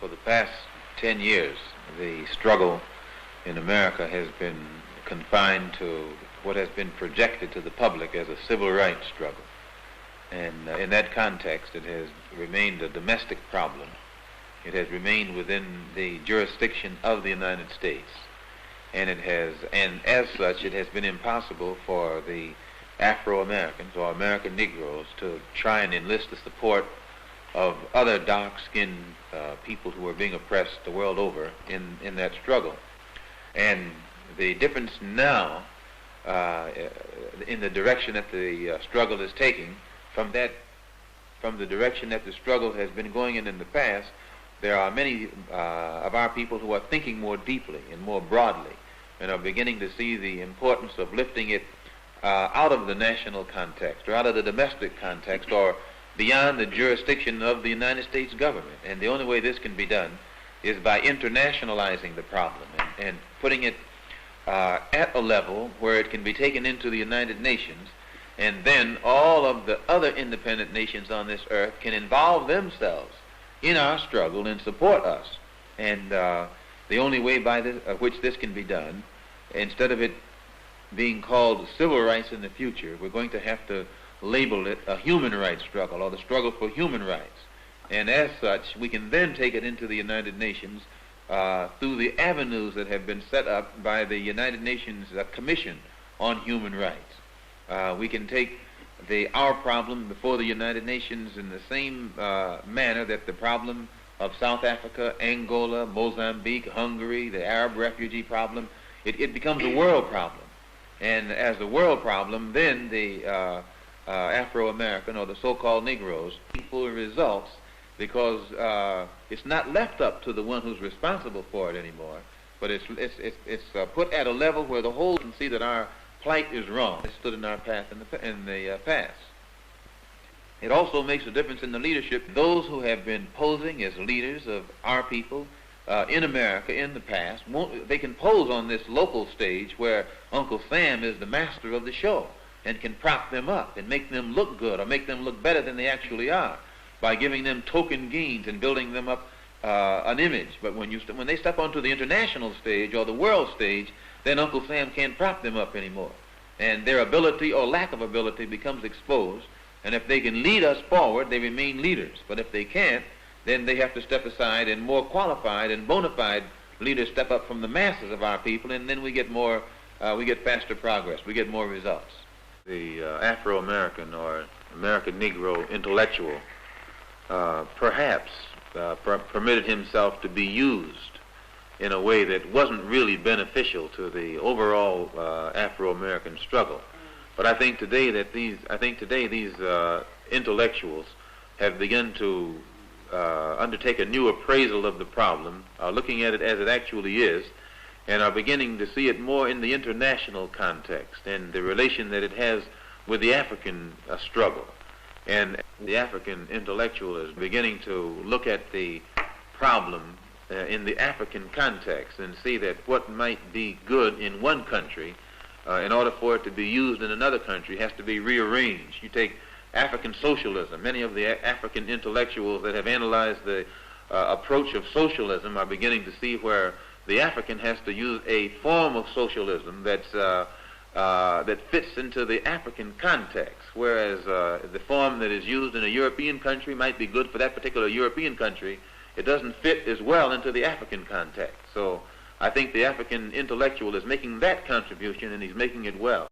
For the past 10 years, the struggle in America has been confined to what has been projected to the public as a civil rights struggle. And in that context, it has remained a domestic problem. It has remained within the jurisdiction of the United States. And as such, it has been impossible for the Afro-Americans or American Negroes to try and enlist the support of other dark-skinned people who are being oppressed the world over in that struggle. And the difference now in the direction that the struggle is taking from the direction that the struggle has been going in the past, there are many of our people who are thinking more deeply and more broadly and are beginning to see the importance of lifting it out of the national context or out of the domestic context or beyond the jurisdiction of the United States government. And the only way this can be done is by internationalizing the problem and putting it at a level where it can be taken into the United Nations, and then all of the other independent nations on this earth can involve themselves in our struggle and support us. And the only way by which this can be done, instead of it being called civil rights in the future, we're going to have to label it a human rights struggle or the struggle for human rights. And as such, we can then take it into the United Nations through the avenues that have been set up by the United Nations Commission on Human Rights. We can take our problem before the United Nations in the same manner that the problem of South Africa, Angola, Mozambique, Hungary, the Arab refugee problem, it becomes a world problem. And as a world problem, then the Afro-American or the so-called Negroes equal results, because it's not left up to the one who's responsible for it anymore, but it's put at a level where the whole can see that our plight is wrong. It stood in our path in the past. It also makes a difference in the leadership. Those who have been posing as leaders of our people in America in the past, they can pose on this local stage where Uncle Sam is the master of the show and can prop them up and make them look good or make them look better than they actually are by giving them token gains and building them up an image. But when they step onto the international stage or the world stage, then Uncle Sam can't prop them up anymore. And their ability or lack of ability becomes exposed. And if they can lead us forward, they remain leaders. But if they can't, then they have to step aside, and more qualified and bona fide leaders step up from the masses of our people, and then we get faster progress, we get more results. The Afro-American or American Negro intellectual perhaps permitted himself to be used in a way that wasn't really beneficial to the overall Afro-American struggle. But I think today these intellectuals have begun to undertake a new appraisal of the problem, looking at it as it actually is, and are beginning to see it more in the international context and the relation that it has with the African struggle. And the African intellectual is beginning to look at the problem in the African context and see that what might be good in one country, in order for it to be used in another country, has to be rearranged. You take African socialism. Many of the African intellectuals that have analyzed the approach of socialism are beginning to see where the African has to use a form of socialism that fits into the African context, whereas the form that is used in a European country might be good for that particular European country. It doesn't fit as well into the African context. So I think the African intellectual is making that contribution, and he's making it well.